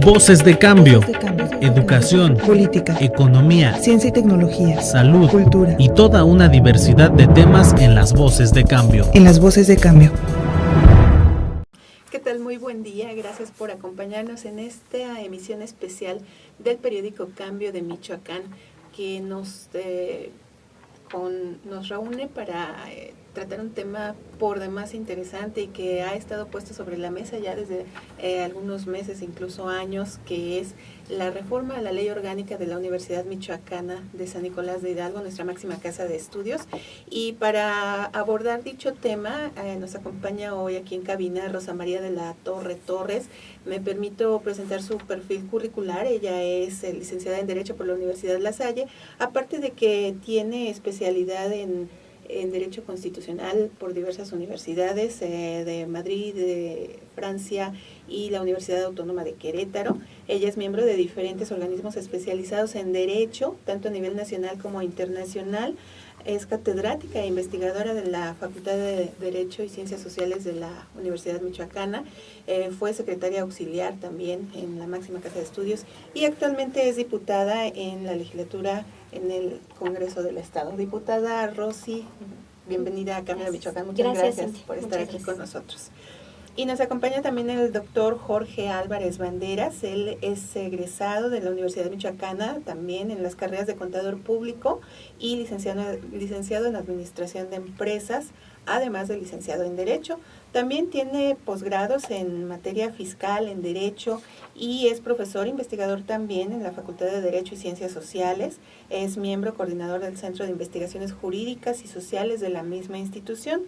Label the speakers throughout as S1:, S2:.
S1: Voces de cambio.
S2: Voces de cambio.
S1: Educación,
S2: política,
S1: economía,
S2: ciencia y tecnología,
S1: salud,
S2: cultura
S1: y toda una diversidad de temas en las Voces de Cambio.
S2: En las Voces de Cambio.
S3: ¿Qué tal? Muy buen día. Gracias por acompañarnos en esta emisión especial del periódico Cambio de Michoacán, que nos reúne para tratar un tema por demás interesante y que ha estado puesto sobre la mesa ya desde algunos meses, incluso años, que es la reforma a la Ley Orgánica de la Universidad Michoacana de San Nicolás de Hidalgo, nuestra máxima casa de estudios. Y para abordar dicho tema nos acompaña hoy aquí en cabina Rosa María de la Torre Torres. Me permito presentar su perfil curricular. Ella es licenciada en Derecho por la Universidad La Salle, aparte de que tiene especialidad en Derecho Constitucional por diversas universidades de Madrid, de Francia y la Universidad Autónoma de Querétaro. Ella es miembro de diferentes organismos especializados en Derecho, tanto a nivel nacional como internacional. Es catedrática e investigadora de la Facultad de Derecho y Ciencias Sociales de la Universidad Michoacana. Fue secretaria auxiliar también en la máxima casa de estudios y actualmente es diputada en la legislatura en el Congreso del Estado. Diputada Rosy, bienvenida a Cambio de Michoacán. Muchas gracias por estar aquí con nosotros. Y nos acompaña también el doctor Jorge Álvarez Banderas. Él es egresado de la Universidad Michoacana, también en las carreras de Contador Público y licenciado en Administración de Empresas, además de licenciado en Derecho. También tiene posgrados en materia fiscal, en Derecho, y es profesor investigador también en la Facultad de Derecho y Ciencias Sociales. Es miembro coordinador del Centro de Investigaciones Jurídicas y Sociales de la misma institución.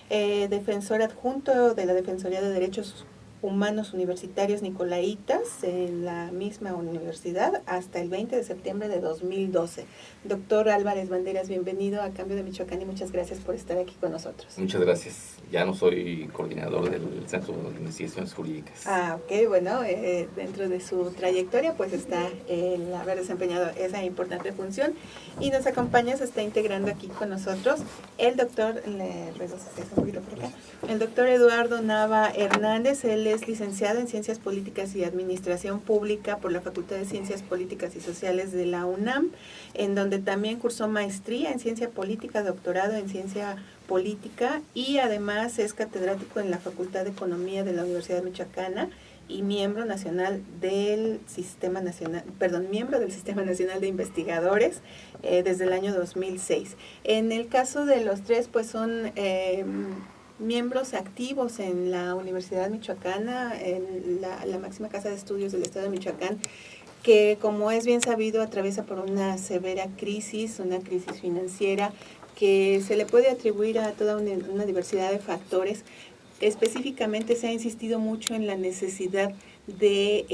S3: Defensor adjunto de la Defensoría de Derechos Humanos Universitarios Nicolaitas en la misma universidad hasta el 20 de septiembre de 2012. Doctor Álvarez Banderas, bienvenido a Cambio de Michoacán y muchas gracias por estar aquí con nosotros.
S4: Muchas gracias. Ya no soy coordinador del Centro de Investigaciones Jurídicas.
S3: Ok, bueno, dentro de su trayectoria pues está el haber desempeñado esa importante función y nos acompaña, se está integrando aquí con nosotros el doctor, el doctor Eduardo Nava Hernández. Él es licenciado en Ciencias Políticas y Administración Pública por la Facultad de Ciencias Políticas y Sociales de la UNAM, en donde también cursó maestría en Ciencia Política, doctorado en Ciencia Política y además es catedrático en la Facultad de Economía de la Universidad Michoacana y miembro del Sistema Nacional de Investigadores desde el año 2006. En el caso de los tres, pues son miembros activos en la Universidad Michoacana, en la máxima casa de estudios del Estado de Michoacán, que como es bien sabido atraviesa por una severa crisis, una crisis financiera que se le puede atribuir a toda una diversidad de factores. Específicamente se ha insistido mucho en la necesidad de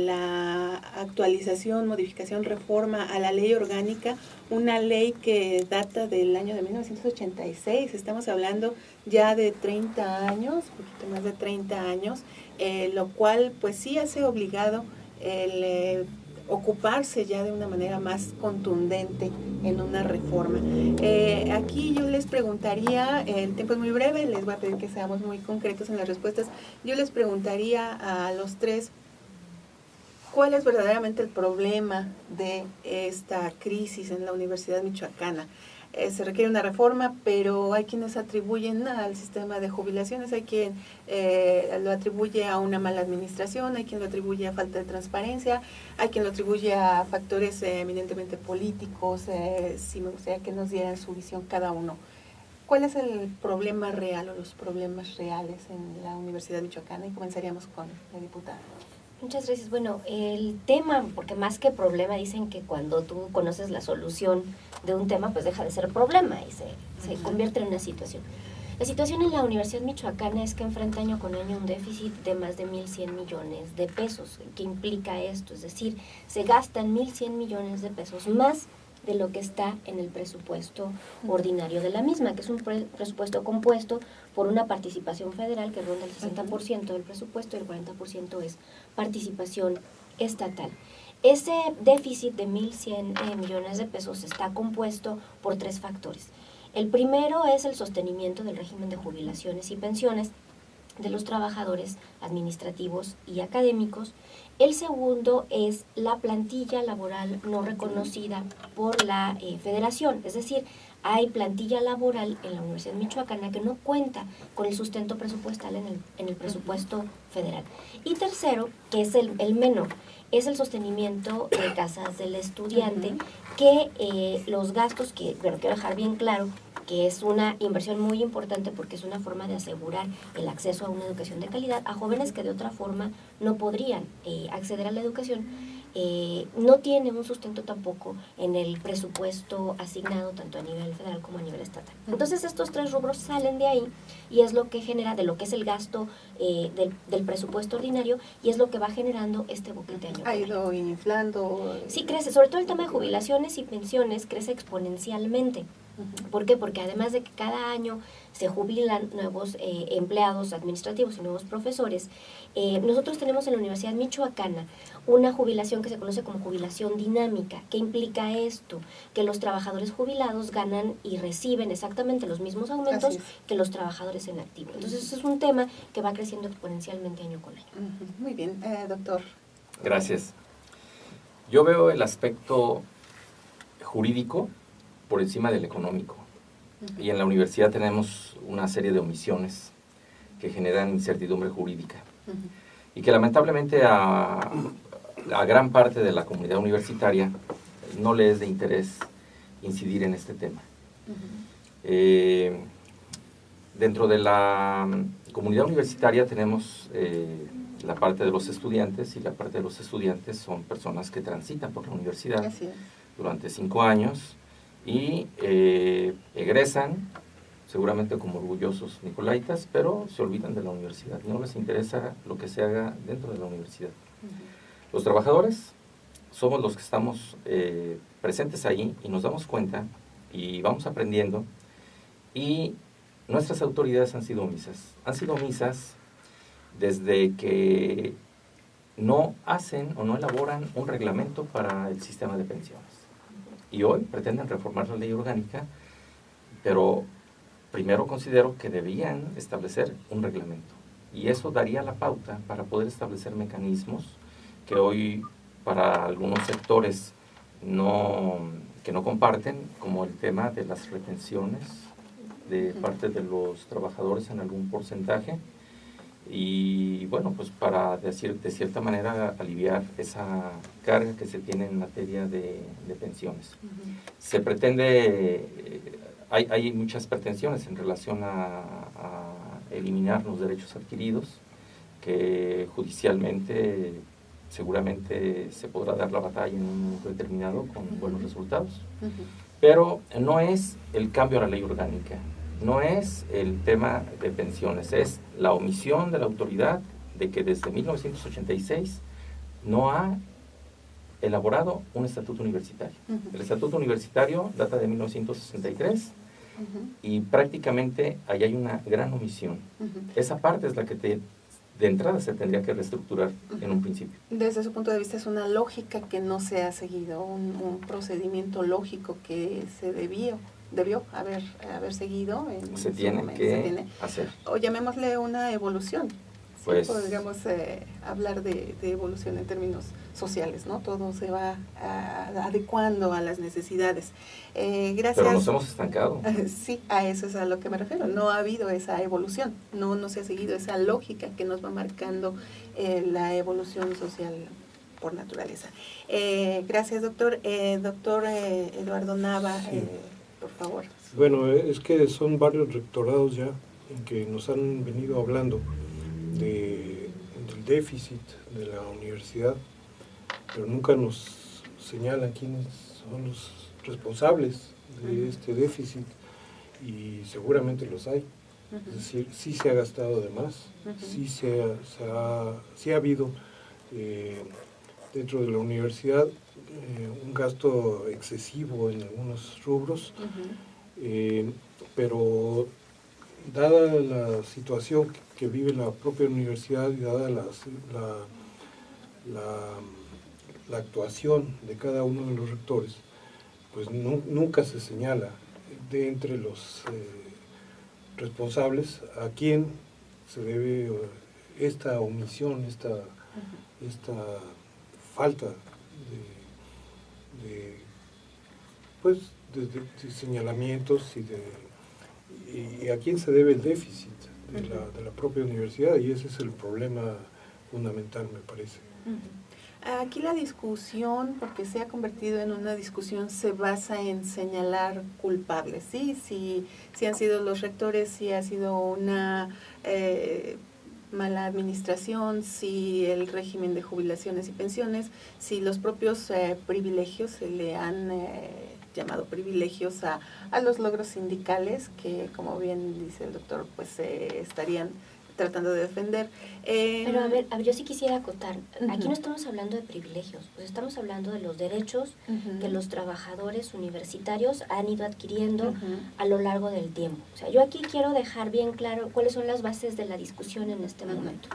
S3: la actualización, modificación, reforma a la ley orgánica, una ley que data del año de 1986, estamos hablando ya de 30 años, un poquito más de 30 años, lo cual pues sí hace obligado el ocuparse ya de una manera más contundente en una reforma. Aquí yo les preguntaría, el tiempo es muy breve, les voy a pedir que seamos muy concretos en las respuestas. Yo les preguntaría a los tres, ¿cuál es verdaderamente el problema de esta crisis en la Universidad Michoacana? Se requiere una reforma, pero hay quienes atribuyen al sistema de jubilaciones, hay quien lo atribuye a una mala administración, hay quien lo atribuye a falta de transparencia, hay quien lo atribuye a factores eminentemente políticos. Sí me gustaría que nos dieran su visión cada uno. ¿Cuál es el problema real o los problemas reales en la Universidad Michoacana? Y comenzaríamos con la diputada.
S5: Muchas gracias. Bueno, el tema, porque más que problema, dicen que cuando tú conoces la solución de un tema, pues deja de ser problema y se convierte en una situación. La situación en la Universidad Michoacana es que enfrenta año con año un déficit de más de 1.100 millones de pesos. ¿Qué implica esto? Es decir, se gastan 1.100 millones de pesos más de lo que está en el presupuesto ordinario de la misma, que es un presupuesto compuesto por una participación federal que ronda el 60% del presupuesto y el 40% es participación estatal. Ese déficit de 1.100 millones de pesos está compuesto por tres factores. El primero es el sostenimiento del régimen de jubilaciones y pensiones, de los trabajadores administrativos y académicos. El segundo es la plantilla laboral no reconocida por la federación, es decir, hay plantilla laboral en la Universidad Michoacana que no cuenta con el sustento presupuestal en el presupuesto federal. Y tercero, que es el menor, es el sostenimiento de casas del estudiante, que los gastos, que bueno, quiero dejar bien claro, que es una inversión muy importante porque es una forma de asegurar el acceso a una educación de calidad a jóvenes que de otra forma no podrían acceder a la educación. No tiene un sustento tampoco en el presupuesto asignado tanto a nivel federal como a nivel estatal. Entonces estos tres rubros salen de ahí y es lo que genera, de lo que es el gasto del presupuesto ordinario, y es lo que va generando este boquete año.
S3: Ha ido inflando.
S5: Sí, crece, sobre todo el tema de jubilaciones y pensiones crece exponencialmente. ¿Por qué? Porque además de que cada año se jubilan nuevos empleados administrativos y nuevos profesores, nosotros tenemos en la Universidad Michoacana una jubilación que se conoce como jubilación dinámica. ¿Qué implica esto? Que los trabajadores jubilados ganan y reciben exactamente los mismos aumentos que los trabajadores en activo. Entonces, eso es un tema que va creciendo exponencialmente año con año.
S3: Muy bien, doctor.
S4: Gracias. Yo veo el aspecto jurídico por encima del económico. Y en la universidad tenemos una serie de omisiones que generan incertidumbre jurídica. Y que lamentablemente a gran parte de la comunidad universitaria no le es de interés incidir en este tema. Dentro de la comunidad universitaria tenemos la parte de los estudiantes, y la parte de los estudiantes son personas que transitan por la universidad durante 5 años y egresan seguramente como orgullosos nicolaitas, pero se olvidan de la universidad, no les interesa lo que se haga dentro de la universidad. Los trabajadores somos los que estamos presentes ahí y nos damos cuenta y vamos aprendiendo, y nuestras autoridades han sido omisas desde que no hacen o no elaboran un reglamento para el sistema de pensiones. Y hoy pretenden reformar la ley orgánica, pero primero considero que debían establecer un reglamento. Y eso daría la pauta para poder establecer mecanismos que hoy para algunos sectores que no comparten, como el tema de las retenciones de parte de los trabajadores en algún porcentaje, y bueno, pues para decir de cierta manera aliviar esa carga que se tiene en materia de pensiones. Se pretende, hay muchas pretensiones en relación a eliminar los derechos adquiridos, que judicialmente seguramente se podrá dar la batalla en un momento determinado con buenos resultados. Pero no es el cambio a la ley orgánica, no es el tema de pensiones, es la omisión de la autoridad de que desde 1986 no ha elaborado un estatuto universitario. El estatuto universitario data de 1963 y prácticamente ahí hay una gran omisión. Esa parte es la que de entrada se tendría que reestructurar en un principio.
S3: Desde su punto de vista es una lógica que no se ha seguido, un procedimiento lógico que se debió haber seguido.
S4: Se tiene que hacer.
S3: O llamémosle una evolución.
S4: Pues,
S3: sí, podríamos hablar de evolución en términos sociales, ¿no? Todo se va adecuando a las necesidades. Gracias.
S4: Pero nos hemos estancado.
S3: Sí, a eso es a lo que me refiero. No ha habido esa evolución, no se ha seguido esa lógica que nos va marcando la evolución social por naturaleza. Gracias, doctor. Doctor Eduardo Nava, por favor.
S6: Bueno, es que son varios rectorados ya en que nos han venido hablando del déficit de la universidad, pero nunca nos señalan quiénes son los responsables de este déficit, y seguramente los hay. Es decir, sí se ha gastado de más, sí ha habido dentro de la universidad un gasto excesivo en algunos rubros, pero dada la situación que vive la propia universidad y dada la actuación de cada uno de los rectores, pues nunca se señala de entre los responsables a quién se debe esta omisión, esta falta de señalamientos y a quién se debe el déficit de la propia universidad, y ese es el problema fundamental, me parece.
S3: Aquí la discusión, porque se ha convertido en una discusión, se basa en señalar culpables, ¿sí? Si han sido los rectores, si ha sido una mala administración, si el régimen de jubilaciones y pensiones, si los propios privilegios, se le han llamado privilegios a los logros sindicales, que como bien dice el doctor, pues estarían tratando de defender.
S5: Pero a ver, yo sí quisiera acotar, aquí no estamos hablando de privilegios, pues estamos hablando de los derechos que los trabajadores universitarios han ido adquiriendo a lo largo del tiempo. O sea, yo aquí quiero dejar bien claro cuáles son las bases de la discusión en este momento.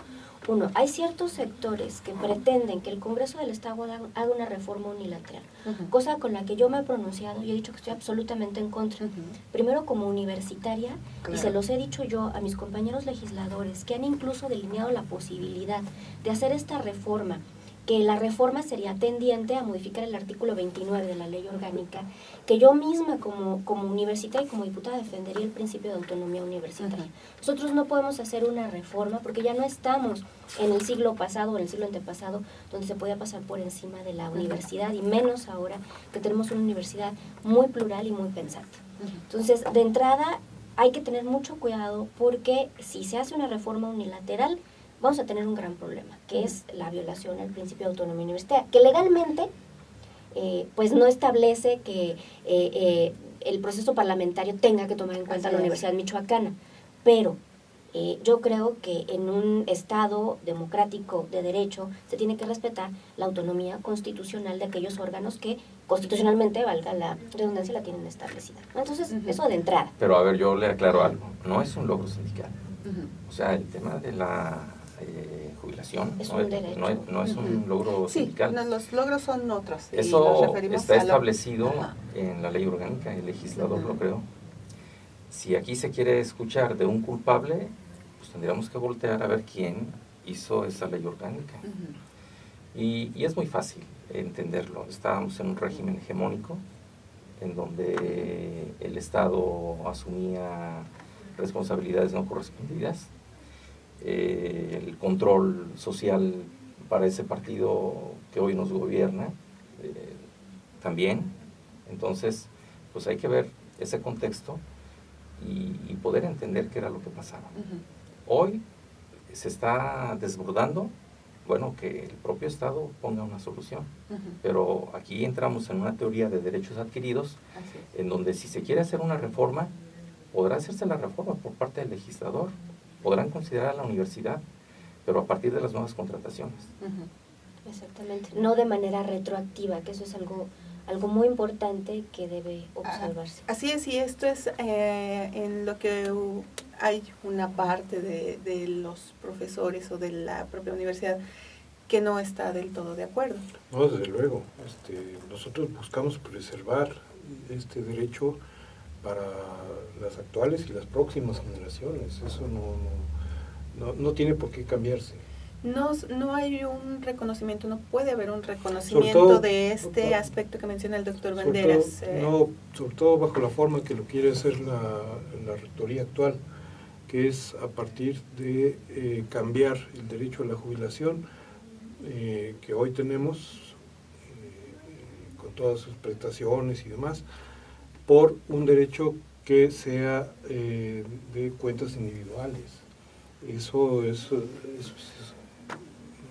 S5: Uno, hay ciertos sectores que pretenden que el Congreso del Estado haga una reforma unilateral, cosa con la que yo me he pronunciado y he dicho que estoy absolutamente en contra. Primero como universitaria, y se los he dicho yo a mis compañeros legisladores, que han incluso delineado la posibilidad de hacer esta reforma, que la reforma sería tendiente a modificar el artículo 29 de la ley orgánica, que yo misma como universitaria y como diputada defendería el principio de autonomía universitaria. Nosotros no podemos hacer una reforma porque ya no estamos en el siglo pasado o en el siglo antepasado, donde se podía pasar por encima de la universidad, y menos ahora que tenemos una universidad muy plural y muy pensante. Entonces, de entrada, hay que tener mucho cuidado, porque si se hace una reforma unilateral, vamos a tener un gran problema, que es la violación al principio de autonomía universitaria, que legalmente pues no establece que el proceso parlamentario tenga que tomar en cuenta la Universidad Michoacana, pero yo creo que en un Estado democrático de derecho se tiene que respetar la autonomía constitucional de aquellos órganos que constitucionalmente, valga la redundancia, la tienen establecida. Entonces, eso de entrada.
S4: Pero a ver, yo le aclaro algo, no es un logro sindical. O sea, el tema de la jubilación no es un logro sindical.
S3: No, los logros son otros.
S4: Eso está establecido en la ley orgánica, el legislador lo creó. Si aquí se quiere escuchar de un culpable, pues tendríamos que voltear a ver quién hizo esa ley orgánica. Y es muy fácil entenderlo. Estábamos en un régimen hegemónico, en donde el Estado asumía responsabilidades no correspondidas. El control social para ese partido que hoy nos gobierna también. Entonces, pues hay que ver ese contexto y poder entender qué era lo que pasaba. Hoy se está desbordando, bueno, que el propio Estado ponga una solución, pero aquí entramos en una teoría de derechos adquiridos, en donde si se quiere hacer una reforma, podrá hacerse la reforma por parte del legislador, podrán considerar a la universidad, pero a partir de las nuevas contrataciones.
S5: Exactamente, no de manera retroactiva, que eso es algo muy importante que debe observarse.
S3: Así es, y esto es en lo que hay una parte de los profesores o de la propia universidad que no está del todo de acuerdo.
S6: No, desde luego. Nosotros buscamos preservar este derecho para las actuales y las próximas generaciones. Eso no tiene por qué cambiarse.
S3: No hay un reconocimiento, no puede haber un reconocimiento todo, de este aspecto que menciona el doctor Banderas.
S6: Sobre todo bajo la forma que lo quiere hacer la rectoría actual, que es a partir de cambiar el derecho a la jubilación que hoy tenemos, con todas sus prestaciones y demás, por un derecho que sea de cuentas individuales. Eso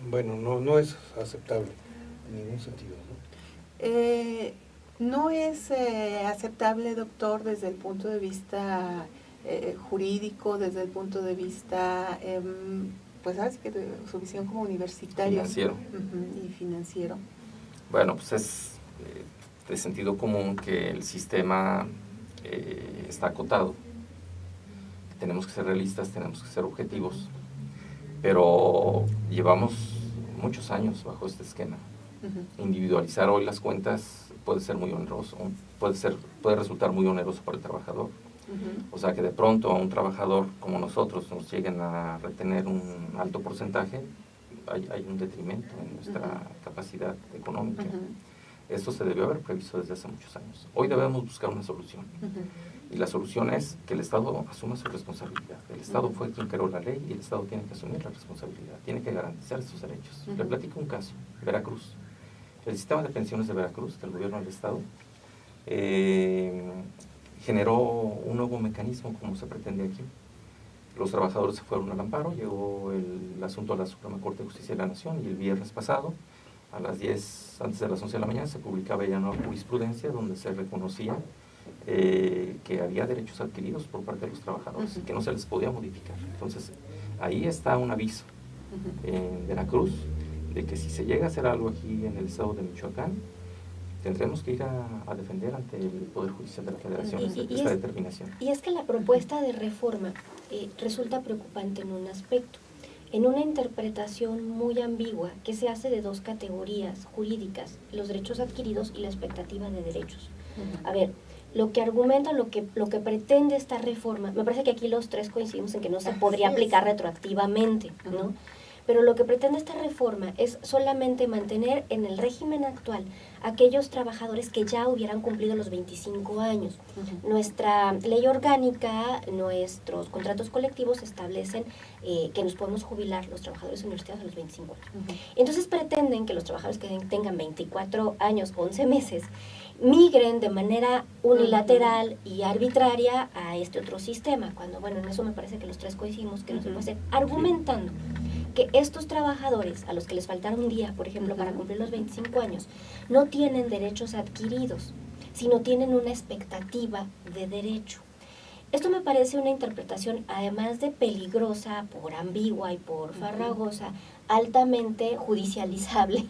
S6: bueno, no es aceptable en ningún sentido, ¿no?
S3: No es aceptable, doctor, desde el punto de vista jurídico, desde el punto de vista, pues sabes que su visión como universitario.
S4: Financiero.
S3: Y financiero.
S4: Bueno, pues es de sentido común que el sistema está acotado. Tenemos que ser realistas, tenemos que ser objetivos, pero llevamos muchos años bajo este esquema. Individualizar hoy las cuentas puede ser muy oneroso, puede resultar muy oneroso para el trabajador. O sea, que de pronto a un trabajador como nosotros nos lleguen a retener un alto porcentaje, hay un detrimento en nuestra capacidad económica. Esto se debió haber previsto desde hace muchos años. Hoy debemos buscar una solución. Y la solución es que el Estado asuma su responsabilidad. El Estado fue quien creó la ley y el Estado tiene que asumir la responsabilidad, tiene que garantizar sus derechos. Le platico un caso, Veracruz. El sistema de pensiones de Veracruz, del gobierno del Estado, generó un nuevo mecanismo como se pretende aquí. Los trabajadores se fueron al amparo, llegó el asunto a la Suprema Corte de Justicia de la Nación y el viernes pasado, a las 10, antes de las 11 de la mañana, se publicaba ya una jurisprudencia donde se reconocía que había derechos adquiridos por parte de los trabajadores y que no se les podía modificar. Entonces, ahí está un aviso en Veracruz de que si se llega a hacer algo aquí en el estado de Michoacán, tendremos que ir a defender ante el Poder Judicial de la Federación esta determinación.
S5: Y es que la propuesta de reforma resulta preocupante en un aspecto, en una interpretación muy ambigua que se hace de dos categorías jurídicas, los derechos adquiridos y la expectativa de derechos. A ver, lo que argumenta, lo que pretende esta reforma, me parece que aquí los tres coincidimos en que no se podría aplicar retroactivamente, ¿no? Pero lo que pretende esta reforma es solamente mantener en el régimen actual aquellos trabajadores que ya hubieran cumplido los 25 años. Nuestra ley orgánica, nuestros contratos colectivos establecen que nos podemos jubilar los trabajadores universitarios a los 25 años. Entonces pretenden que los trabajadores que tengan 24 años, 11 meses, migren de manera unilateral y arbitraria a este otro sistema, cuando, bueno, en eso me parece que los tres coincidimos que no se puede hacer, argumentando que estos trabajadores, a los que les faltaron un día, por ejemplo, para cumplir los 25 años, no tienen derechos adquiridos, sino tienen una expectativa de derecho. Esto me parece una interpretación, además de peligrosa, por ambigua y por farragosa, altamente judicializable,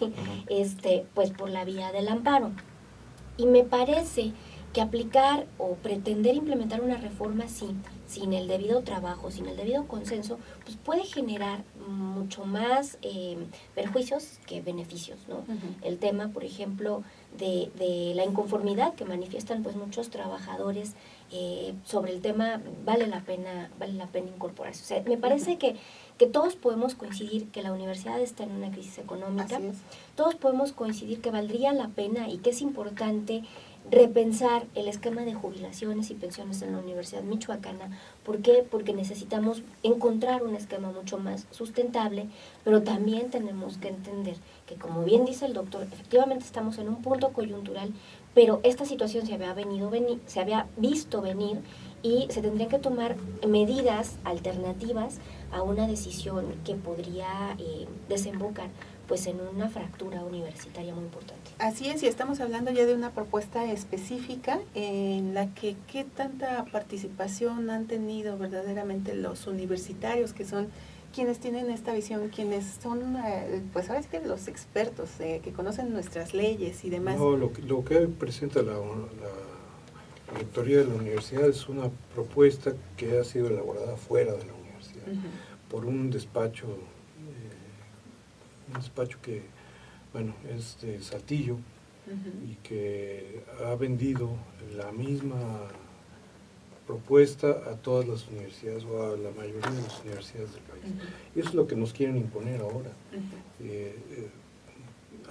S5: pues por la vía del amparo. Y me parece que aplicar o pretender implementar una reforma así, sin el debido trabajo, sin el debido consenso, pues puede generar mucho más perjuicios que beneficios, ¿no? El tema, por ejemplo, de la inconformidad que manifiestan pues muchos trabajadores sobre el tema, vale la pena incorporarse. O sea, me parece que todos podemos coincidir que la universidad está en una crisis económica, todos podemos coincidir que valdría la pena y que es importante repensar el esquema de jubilaciones y pensiones en la Universidad Michoacana. ¿Por qué? Porque necesitamos encontrar un esquema mucho más sustentable, pero también tenemos que entender que, como bien dice el doctor, efectivamente estamos en un punto coyuntural, pero esta situación se había visto venir y se tendrían que tomar medidas alternativas a una decisión que podría desembocar pues en una fractura universitaria muy importante.
S3: Así es, y estamos hablando ya de una propuesta específica en la que qué tanta participación han tenido verdaderamente los universitarios, que son quienes tienen esta visión, quienes son, pues ahora sí que los expertos que conocen nuestras leyes y demás.
S6: No, lo que presenta la rectoría de la universidad es una propuesta que ha sido elaborada fuera de la universidad, por un despacho que, bueno, es de Saltillo y que ha vendido la misma propuesta a todas las universidades o a la mayoría de las universidades del país. Y eso es lo que nos quieren imponer ahora.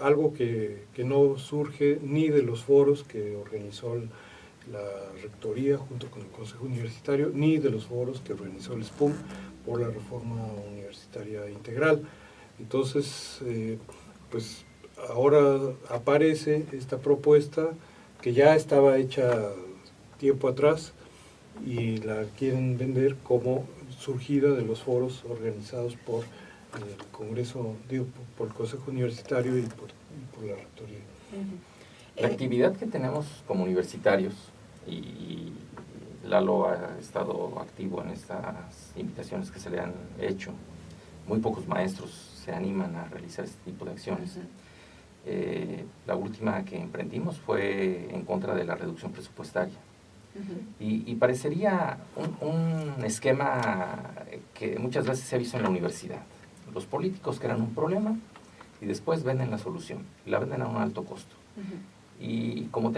S6: Algo que no surge ni de los foros que organizó la rectoría junto con el Consejo Universitario, ni de los foros que organizó el SPUM por la reforma universitaria integral. Entonces, pues ahora aparece esta propuesta que ya estaba hecha tiempo atrás y la quieren vender como surgida de los foros organizados por el Congreso, por el Consejo Universitario y por la rectoría.
S4: La actividad que tenemos como universitarios, y Lalo ha estado activo en estas invitaciones que se le han hecho, muy pocos maestros se animan a realizar este tipo de acciones. La última que emprendimos fue en contra de la reducción presupuestaria. Y parecería un esquema que muchas veces se ha visto en la universidad. Los políticos crean un problema y después venden la solución, y la venden a un alto costo. Y como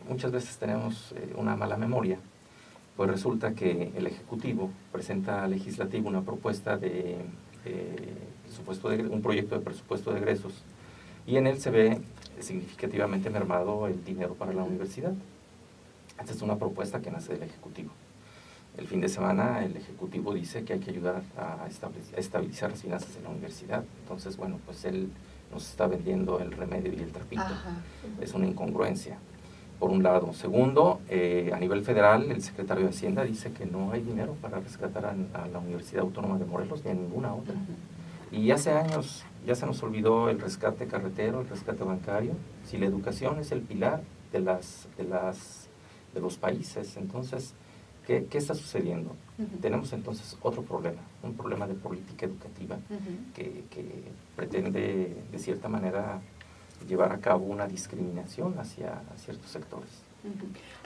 S4: muchas veces tenemos una mala memoria, Pues resulta que el Ejecutivo presenta al Legislativo una propuesta de un proyecto de presupuesto de egresos, y en él se ve significativamente mermado el dinero para la universidad. Esta es una propuesta que nace del Ejecutivo. El fin de semana el Ejecutivo dice que hay que ayudar a estabilizar las finanzas de la universidad. Entonces, bueno, pues él nos está vendiendo el remedio y el trapito. Ajá. Es una incongruencia, por un lado. Segundo, a nivel federal, el secretario de Hacienda dice que no hay dinero para rescatar a la Universidad Autónoma de Morelos ni a ninguna otra. Y hace años ya se nos olvidó el rescate carretero, el rescate bancario, si la educación es el pilar de los países. Entonces, ¿qué está sucediendo? Tenemos entonces otro problema, un problema de política educativa que pretende, de cierta manera, llevar a cabo una discriminación hacia ciertos sectores.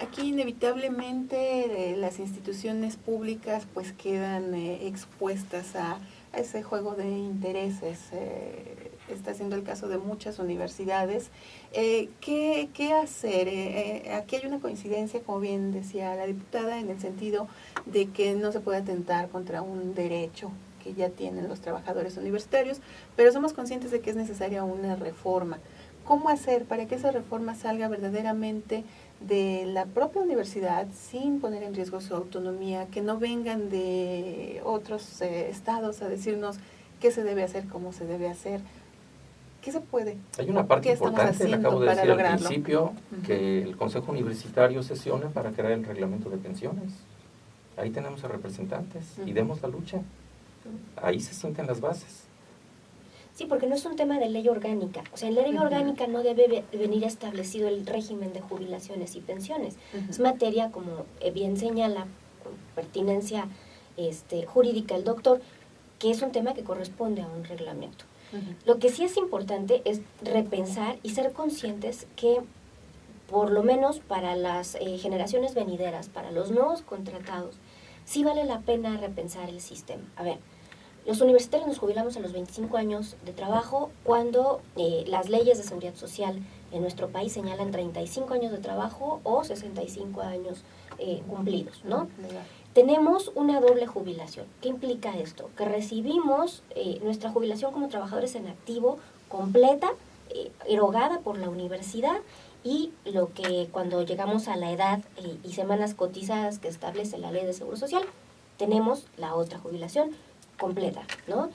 S3: Aquí inevitablemente las instituciones públicas pues quedan expuestas a ese juego de intereses. Está siendo el caso de muchas universidades. ¿Qué hacer? Aquí hay una coincidencia, como bien decía la diputada, en el sentido de que no se puede atentar contra un derecho que ya tienen los trabajadores universitarios, pero somos conscientes de que es necesaria una reforma. ¿Cómo hacer para que esa reforma salga verdaderamente de la propia universidad sin poner en riesgo su autonomía, que no vengan de otros estados a decirnos qué se debe hacer, cómo se debe hacer? ¿Qué se puede?
S4: Hay una parte importante, le acabo de decir al principio, que el Consejo Universitario sesiona para crear el reglamento de pensiones. Ahí tenemos a representantes y demos la lucha. Ahí se sienten las bases.
S5: Sí, porque no es un tema de ley orgánica. O sea, en la ley orgánica no debe venir establecido el régimen de jubilaciones y pensiones. Es materia, como bien señala, con pertinencia jurídica el doctor, que es un tema que corresponde a un reglamento. Lo que sí es importante es repensar y ser conscientes que, por lo menos para las generaciones venideras, para los nuevos contratados, sí vale la pena repensar el sistema. A ver, los universitarios nos jubilamos a los 25 años de trabajo cuando las leyes de seguridad social en nuestro país señalan 35 años de trabajo o 65 años cumplidos, ¿no? Tenemos una doble jubilación. ¿Qué implica esto? Que recibimos nuestra jubilación como trabajadores en activo completa, erogada por la universidad, y lo que cuando llegamos a la edad y semanas cotizadas que establece la ley de seguro social, tenemos la otra jubilación completa, ¿no?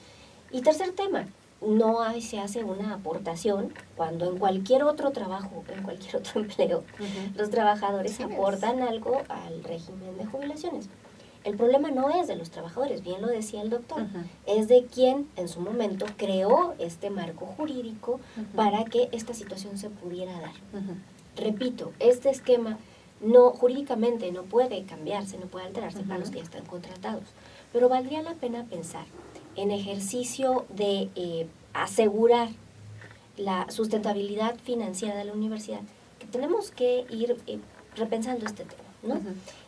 S5: Y tercer tema, no se hace una aportación cuando en cualquier otro trabajo, en cualquier otro empleo, los trabajadores aportan algo al régimen de jubilaciones. El problema no es de los trabajadores, bien lo decía el doctor, es de quien en su momento creó este marco jurídico para que esta situación se pudiera dar. Repito, este esquema jurídicamente no puede cambiarse, no puede alterarse para los que ya están contratados, pero valdría la pena pensar en ejercicio de asegurar la sustentabilidad financiera de la universidad, que tenemos que ir repensando este tema, ¿no?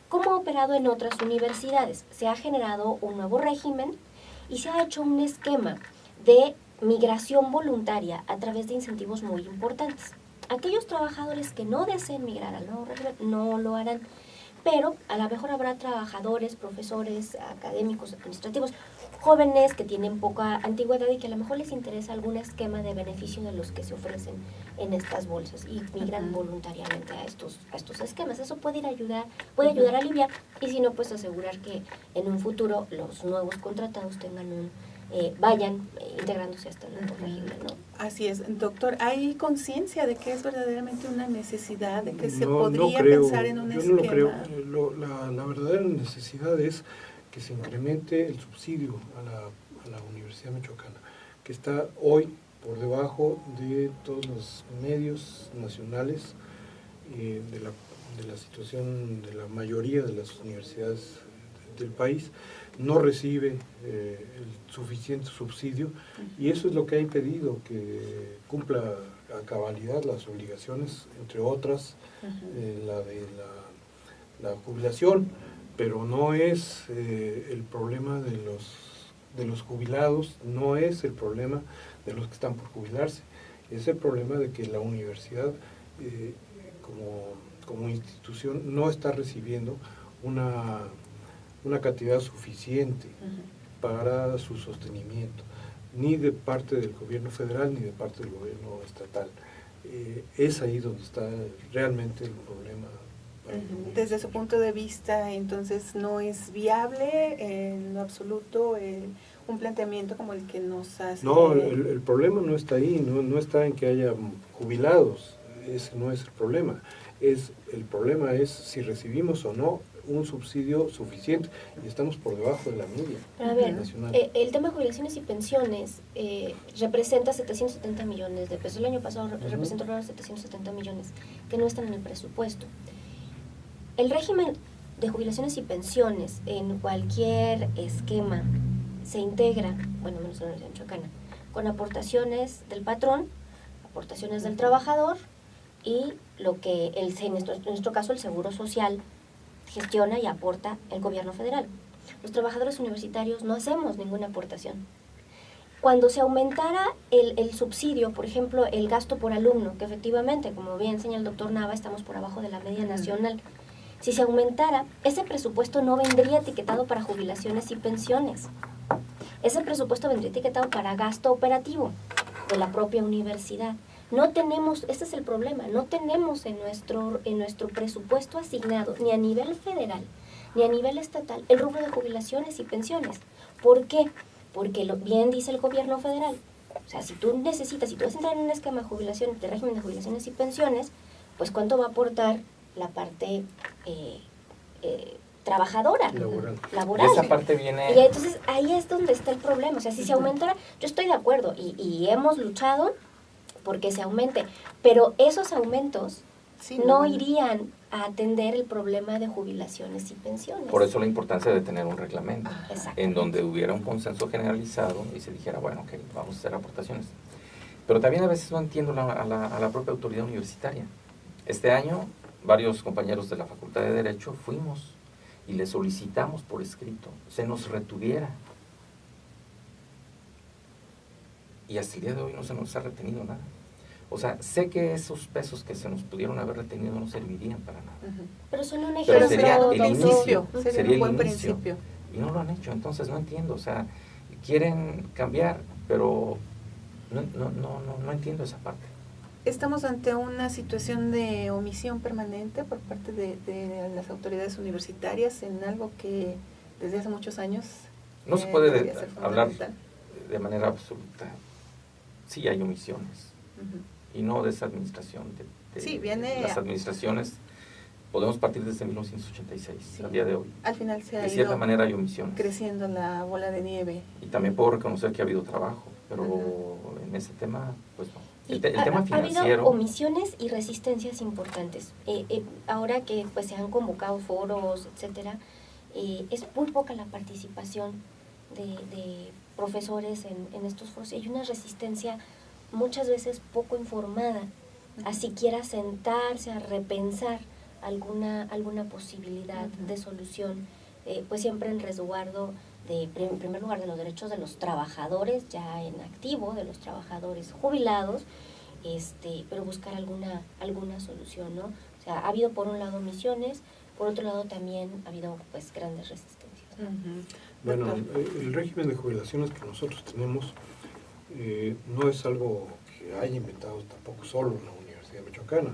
S5: ¿Cómo ha operado en otras universidades? Se ha generado un nuevo régimen y se ha hecho un esquema de migración voluntaria a través de incentivos muy importantes. Aquellos trabajadores que no deseen migrar al nuevo régimen no lo harán, pero a lo mejor habrá trabajadores, profesores, académicos, administrativos, jóvenes que tienen poca antigüedad y que a lo mejor les interesa algún esquema de beneficio de los que se ofrecen en estas bolsas y migran voluntariamente a estos esquemas. Eso puede ayudar a aliviar, y si no, pues asegurar que en un futuro los nuevos contratados tengan vayan integrándose hasta el nuevo régimen, ¿no?
S3: Así es, doctor. ¿Hay conciencia de que es verdaderamente una necesidad, de que se podría pensar en un esquema?
S6: Yo no lo creo. La verdadera necesidad es que se incremente el subsidio a la Universidad Michoacana, que está hoy por debajo de todos los medios nacionales, de la situación de la mayoría de las universidades del país. No recibe el suficiente subsidio, y eso es lo que ha impedido que cumpla a cabalidad las obligaciones, entre otras la de la jubilación, pero no es el problema de los jubilados, no es el problema de los que están por jubilarse, es el problema de que la universidad como institución no está recibiendo una cantidad suficiente para su sostenimiento, ni de parte del gobierno federal ni de parte del gobierno estatal. Es ahí donde está realmente el problema.
S3: Desde su punto de vista, entonces, ¿no es viable en lo absoluto un planteamiento como el que nos hace?
S6: No, el problema no está ahí, no está en que haya jubilados, ese no es el problema. El problema es si recibimos o no un subsidio suficiente, y estamos por debajo de la media nacional.
S5: El tema de jubilaciones y pensiones representa 770 millones de pesos. El año pasado representó 770 millones que no están en el presupuesto. El régimen de jubilaciones y pensiones en cualquier esquema se integra, bueno, menos en la Universidad Michoacana, con aportaciones del patrón, aportaciones del trabajador y lo que en nuestro caso el Seguro Social gestiona y aporta el gobierno federal. Los trabajadores universitarios no hacemos ninguna aportación. Cuando se aumentara el subsidio, por ejemplo, el gasto por alumno, que efectivamente, como bien enseña el doctor Nava, estamos por abajo de la media nacional. Si se aumentara, ese presupuesto no vendría etiquetado para jubilaciones y pensiones. Ese presupuesto vendría etiquetado para gasto operativo de la propia universidad. No tenemos, ese es el problema, no tenemos en nuestro presupuesto asignado, ni a nivel federal, ni a nivel estatal, el rubro de jubilaciones y pensiones. ¿Por qué? Porque bien dice el gobierno federal. O sea, si tú vas a entrar en un esquema de régimen de jubilaciones y pensiones, pues ¿cuánto va a aportar la parte trabajadora? Laboral.
S4: Y esa parte viene...
S5: Y entonces ahí es donde está el problema. O sea, si se aumentara, yo estoy de acuerdo y hemos luchado porque se aumente, pero esos aumentos no irían a atender el problema de jubilaciones y pensiones.
S4: Por eso la importancia de tener un reglamento en donde hubiera un consenso generalizado y se dijera, bueno, ok, vamos a hacer aportaciones. Pero también a veces no entiendo a la propia autoridad universitaria. Este año, varios compañeros de la Facultad de Derecho fuimos y le solicitamos por escrito, se nos retuviera. Y hasta el día de hoy no se nos ha retenido nada. O sea, sé que esos pesos que se nos pudieron haber retenido no servirían para nada.
S5: Pero son un
S4: Pero
S5: ejemplo.
S4: sería el inicio,
S3: sería un buen principio.
S4: Y no lo han hecho, entonces no entiendo. O sea, quieren cambiar, pero no entiendo esa parte.
S3: Estamos ante una situación de omisión permanente por parte de las autoridades universitarias en algo que desde hace muchos años
S4: no se puede hablar de manera absoluta. Sí hay omisiones. Y no de esa administración.
S3: Viene...
S4: Las administraciones, podemos partir desde 1986, al día de hoy.
S3: Al final se ha
S4: de cierta manera hay omisiones.
S3: Creciendo la bola de nieve.
S4: Y también puedo reconocer que ha habido trabajo, pero en ese tema, pues no. El tema financiero...
S5: Ha habido omisiones y resistencias importantes. Ahora que pues se han convocado foros, etcétera, es muy poca la participación de profesores en estos foros. Hay una resistencia muchas veces poco informada a siquiera sentarse a repensar alguna posibilidad de solución, pues siempre en resguardo en primer lugar de los derechos de los trabajadores ya en activo, de los trabajadores jubilados, pero buscar alguna solución, ¿no? O sea, ha habido por un lado omisiones, por otro lado también ha habido pues grandes resistencias, ¿no?
S6: Bueno, el régimen de jubilaciones que nosotros tenemos no es algo que haya inventado tampoco solo la Universidad Michoacana.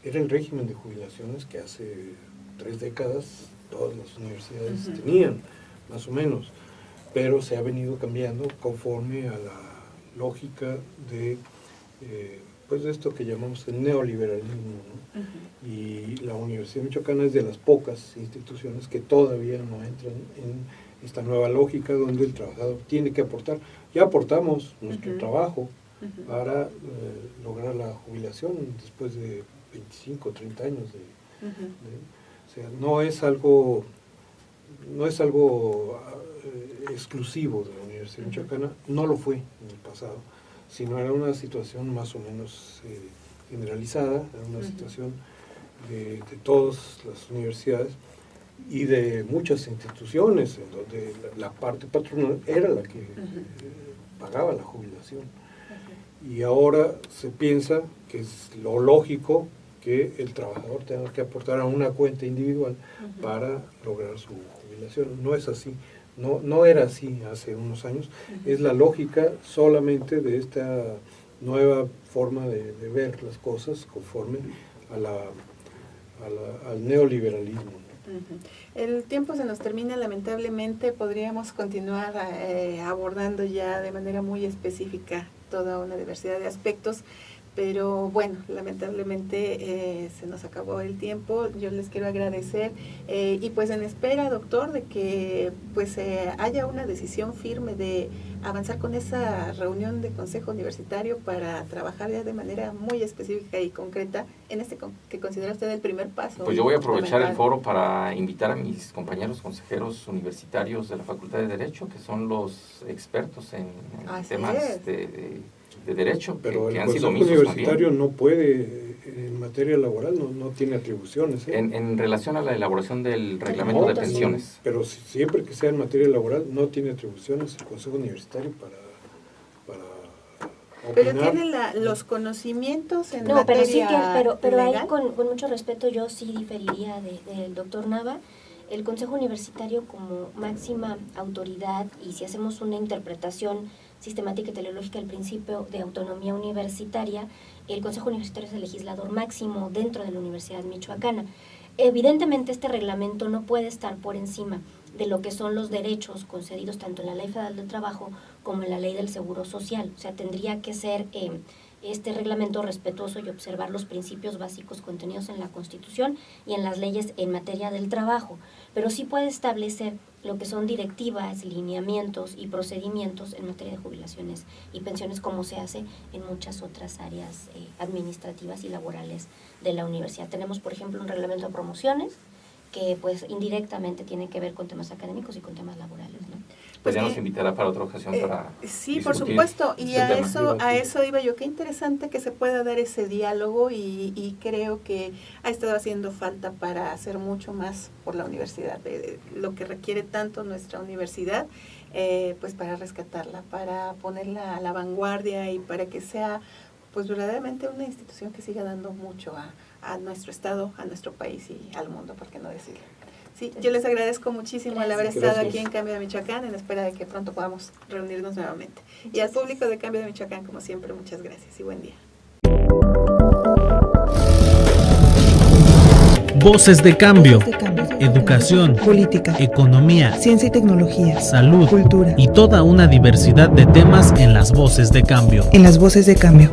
S6: Era el régimen de jubilaciones que hace 3 décadas todas las universidades tenían, más o menos, pero se ha venido cambiando conforme a la lógica de pues de esto que llamamos el neoliberalismo, ¿no? Y la Universidad Michoacana es de las pocas instituciones que todavía no entran en esta nueva lógica donde el trabajador tiene que aportar. Ya aportamos nuestro trabajo para lograr la jubilación después de 25 o 30 años o sea, no es algo exclusivo de la Universidad Michoacana, no lo fue en el pasado, sino era una situación más o menos generalizada, era una situación de todas las universidades y de muchas instituciones en donde la parte patronal era la que pagaba la jubilación. Y ahora se piensa que es lo lógico que el trabajador tenga que aportar a una cuenta individual para lograr su jubilación. No es así, no era así hace unos años. Es la lógica solamente de esta nueva forma de ver las cosas conforme al neoliberalismo.
S3: El tiempo se nos termina, lamentablemente. Podríamos continuar abordando ya de manera muy específica toda una diversidad de aspectos, pero bueno, lamentablemente se nos acabó el tiempo. Yo les quiero agradecer y pues en espera, doctor, de que pues haya una decisión firme de avanzar con esa reunión de consejo universitario para trabajar ya de manera muy específica y concreta en que considera usted el primer paso.
S4: Pues yo voy a aprovechar el foro para invitar a mis compañeros consejeros universitarios de la Facultad de Derecho, que son los expertos en temas de derecho,
S6: pero
S4: que
S6: el
S4: han sido
S6: Consejo
S4: omisos
S6: Universitario
S4: también.
S6: no puede, en materia laboral, no tiene atribuciones.
S4: En relación a la elaboración del reglamento de pensiones.
S6: Pero siempre que sea en materia laboral, no tiene atribuciones el Consejo Universitario para
S3: pero
S6: opinar.
S3: tiene los conocimientos en
S5: No, pero sí
S3: materia
S5: pero ahí
S3: legal.
S5: con mucho respeto yo sí diferiría del doctor Nava. El Consejo Universitario como máxima autoridad, y si hacemos una interpretación sistemática y teleológica del principio de autonomía universitaria, el Consejo Universitario es el legislador máximo dentro de la Universidad Michoacana. Evidentemente este reglamento no puede estar por encima de lo que son los derechos concedidos tanto en la Ley Federal del Trabajo como en la Ley del Seguro Social. O sea, tendría que ser este reglamento respetuoso y observar los principios básicos contenidos en la Constitución y en las leyes en materia del trabajo, pero sí puede establecer lo que son directivas, lineamientos y procedimientos en materia de jubilaciones y pensiones, como se hace en muchas otras áreas administrativas y laborales de la universidad. Tenemos, por ejemplo, un reglamento de promociones que pues indirectamente tiene que ver con temas académicos y con temas laborales, ¿no?
S4: Pues ya nos invitará para otra ocasión para
S3: sí, por supuesto, y a eso iba yo. Qué interesante que se pueda dar ese diálogo y creo que ha estado haciendo falta para hacer mucho más por la universidad, de lo que requiere tanto nuestra universidad, pues para rescatarla, para ponerla a la vanguardia y para que sea pues verdaderamente una institución que siga dando mucho a nuestro estado, a nuestro país y al mundo, ¿por qué no decirlo? Sí, yo les agradezco muchísimo el haber estado aquí en Cambio de Michoacán, en espera de que pronto podamos reunirnos nuevamente. Y al público de Cambio de Michoacán, como siempre, muchas gracias y buen día.
S1: Voces de cambio, educación,
S2: política,
S1: economía,
S2: ciencia y tecnología,
S1: salud,
S2: cultura
S1: y toda una diversidad de temas en las Voces de Cambio.
S2: En las Voces de Cambio.